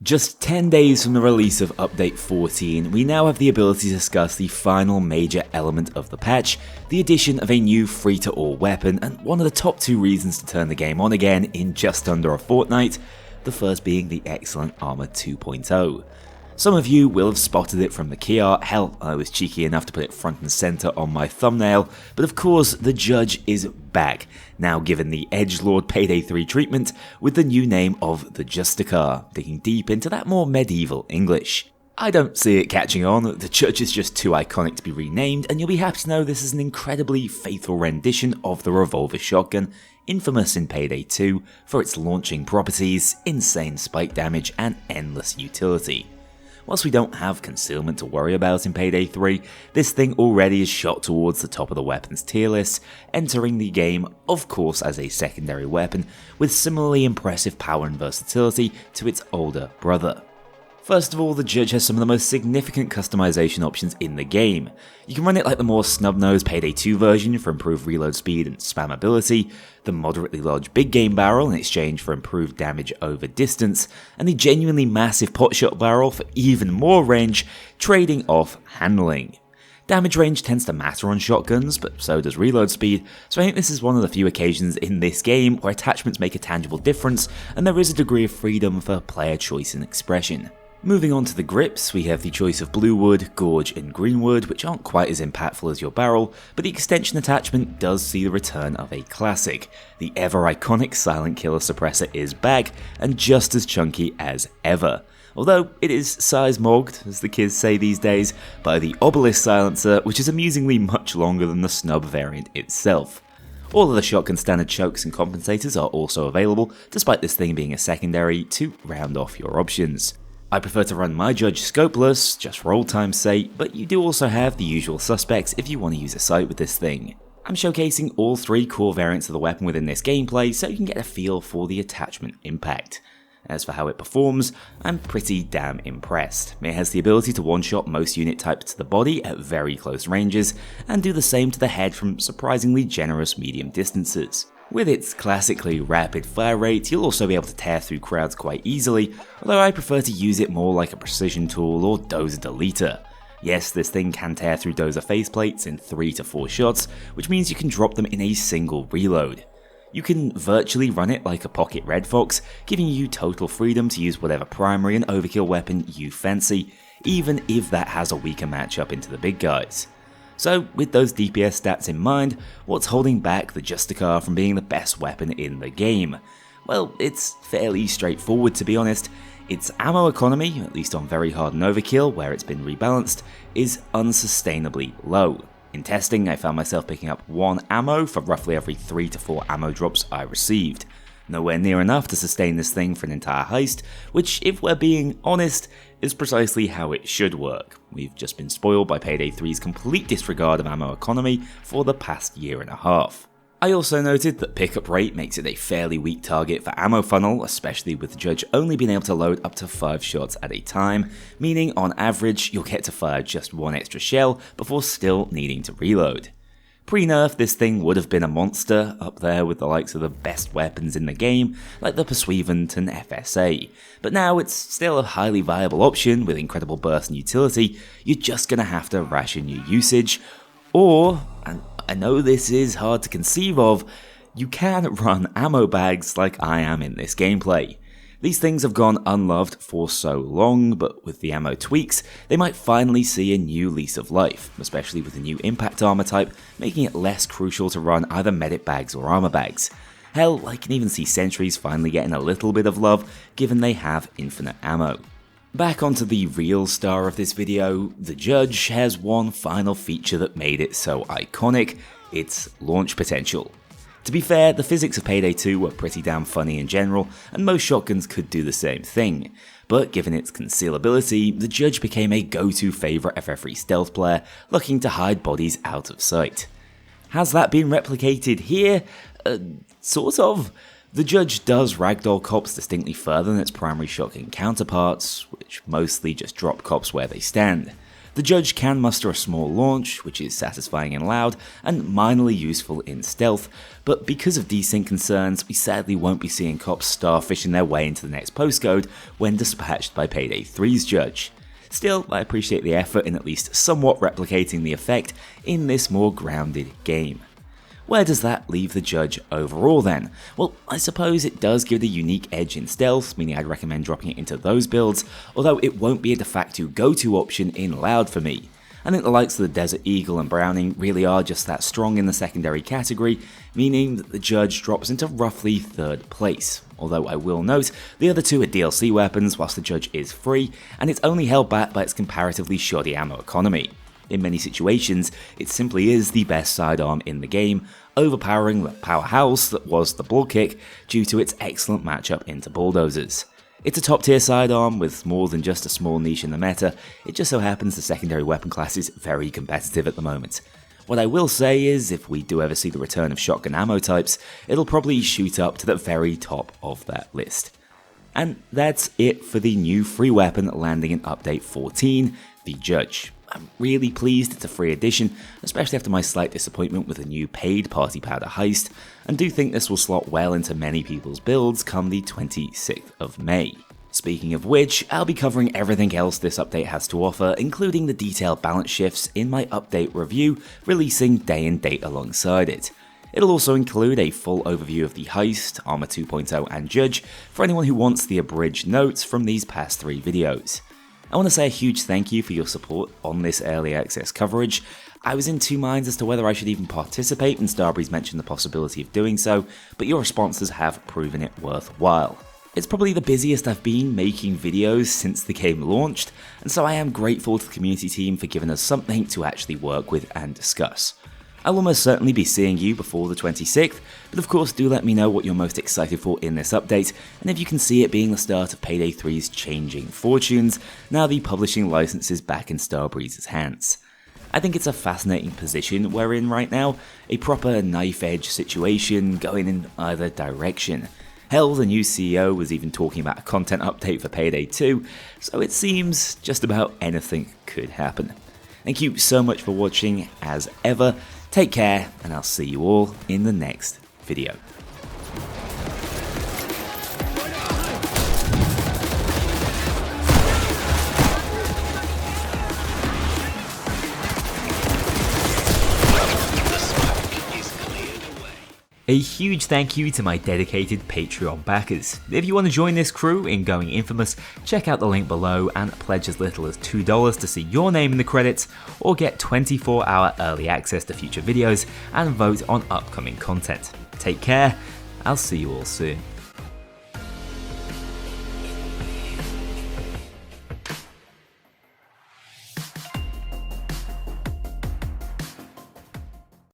Just 10 days from the release of Update 14, we now have the ability to discuss the final major element of the patch, the addition of a new free-to-all weapon, and one of the top two reasons to turn the game on again in just under a fortnight, the first being the excellent Armor 2.0. Some of you will have spotted it from the key art. Hell, I was cheeky enough to put it front and center on my thumbnail, but of course the Judge is back, now given the edgelord Payday 3 treatment with the new name of the Justicar, digging deep into that more medieval English. I don't see it catching on, the Judge is just too iconic to be renamed, and you'll be happy to know this is an incredibly faithful rendition of the revolver shotgun, infamous in Payday 2 for its launching properties, insane spike damage, and endless utility. Whilst we don't have concealment to worry about in Payday 3, this thing already is shot towards the top of the weapons tier list, entering the game, of course, as a secondary weapon, with similarly impressive power and versatility to its older brother. First of all, the Judge has some of the most significant customization options in the game. You can run it like the more snub-nosed Payday 2 version for improved reload speed and spammability, the moderately large big game barrel in exchange for improved damage over distance, and the genuinely massive potshot barrel for even more range, trading off handling. Damage range tends to matter on shotguns, but so does reload speed, so I think this is one of the few occasions in this game where attachments make a tangible difference, and there is a degree of freedom for player choice and expression. Moving on to the grips, we have the choice of blue wood, gorge and green wood, which aren't quite as impactful as your barrel, but the extension attachment does see the return of a classic. The ever iconic Silent Killer suppressor is back, and just as chunky as ever. Although it is size mogged, as the kids say these days, by the obelisk silencer, which is amusingly much longer than the snub variant itself. All of the shotgun standard chokes and compensators are also available, despite this thing being a secondary, to round off your options. I prefer to run my Judge scopeless, just for old time's sake, but you do also have the usual suspects if you want to use a sight with this thing. I'm showcasing all three core variants of the weapon within this gameplay so you can get a feel for the attachment impact. As for how it performs, I'm pretty damn impressed. It has the ability to one-shot most unit types to the body at very close ranges, and do the same to the head from surprisingly generous medium distances. With its classically rapid fire rate, you'll also be able to tear through crowds quite easily, although I prefer to use it more like a precision tool or dozer deleter. Yes, this thing can tear through dozer faceplates in 3 to 4 shots, which means you can drop them in a single reload. You can virtually run it like a pocket Red Fox, giving you total freedom to use whatever primary and overkill weapon you fancy, even if that has a weaker matchup into the big guys. So, with those DPS stats in mind, what's holding back the Justicar from being the best weapon in the game? Well, it's fairly straightforward to be honest. Its ammo economy, at least on very hard and overkill where it's been rebalanced, is unsustainably low. In testing, I found myself picking up 1 ammo for roughly every 3 to 4 ammo drops I received. Nowhere near enough to sustain this thing for an entire heist, which, if we're being honest, is precisely how it should work. We've just been spoiled by Payday 3's complete disregard of ammo economy for the past year and a half. I also noted that pickup rate makes it a fairly weak target for ammo funnel, especially with the Judge only being able to load up to 5 shots at a time, meaning on average you'll get to fire just 1 extra shell before still needing to reload. Pre-nerf, this thing would have been a monster, up there with the likes of the best weapons in the game, like the Pursuivant and FSA, but now it's still a highly viable option with incredible burst and utility. You're just gonna have to ration your usage, or, and I know this is hard to conceive of, you can run ammo bags like I am in this gameplay. These things have gone unloved for so long, but with the ammo tweaks, they might finally see a new lease of life, especially with the new impact armor type, making it less crucial to run either medic bags or armor bags. Hell, I can even see sentries finally getting a little bit of love, given they have infinite ammo. Back onto the real star of this video, the Judge has one final feature that made it so iconic: its launch potential. To be fair, the physics of Payday 2 were pretty damn funny in general, and most shotguns could do the same thing, but given its concealability, the Judge became a go-to favourite of every stealth player looking to hide bodies out of sight. Has that been replicated here? Sort of. The Judge does ragdoll cops distinctly further than its primary shotgun counterparts, which mostly just drop cops where they stand. The Judge can muster a small launch, which is satisfying and loud, and minorly useful in stealth, but because of desync concerns, we sadly won't be seeing cops starfishing their way into the next postcode when dispatched by Payday 3's Judge. Still, I appreciate the effort in at least somewhat replicating the effect in this more grounded game. Where does that leave the Judge overall then? Well, I suppose it does give it a unique edge in stealth, meaning I'd recommend dropping it into those builds, although it won't be a de facto go-to option in loud for me. I think the likes of the Desert Eagle and Browning really are just that strong in the secondary category, meaning that the Judge drops into roughly 3rd place. Although I will note, the other two are DLC weapons whilst the Judge is free, and it's only held back by its comparatively shoddy ammo economy. In many situations, it simply is the best sidearm in the game, overpowering the powerhouse that was the Bull Kick due to its excellent matchup into bulldozers. It's a top tier sidearm with more than just a small niche in the meta, it just so happens the secondary weapon class is very competitive at the moment. What I will say is, if we do ever see the return of shotgun ammo types, it'll probably shoot up to the very top of that list. And that's it for the new free weapon landing in Update 14, the Judge. I'm really pleased it's a free edition, especially after my slight disappointment with the new paid party powder heist, and do think this will slot well into many people's builds come the 26th of May. Speaking of which, I'll be covering everything else this update has to offer, including the detailed balance shifts in my update review, releasing day and date alongside it. It'll also include a full overview of the heist, Armor 2.0 and Judge, for anyone who wants the abridged notes from these past 3 videos. I want to say a huge thank you for your support on this early access coverage. I was in 2 minds as to whether I should even participate when Starbreeze mentioned the possibility of doing so, but your responses have proven it worthwhile. It's probably the busiest I've been making videos since the game launched, and so I am grateful to the community team for giving us something to actually work with and discuss. I'll almost certainly be seeing you before the 26th, but of course do let me know what you're most excited for in this update, and if you can see it being the start of Payday 3's changing fortunes, now the publishing license is back in Starbreeze's hands. I think it's a fascinating position we're in right now, a proper knife-edge situation going in either direction. Hell, the new CEO was even talking about a content update for Payday 2, so it seems just about anything could happen. Thank you so much for watching, as ever. Take care, and I'll see you all in the next video. A huge thank you to my dedicated Patreon backers. If you want to join this crew in going infamous, check out the link below and pledge as little as $2 to see your name in the credits, or get 24-hour early access to future videos and vote on upcoming content. Take care, I'll see you all soon.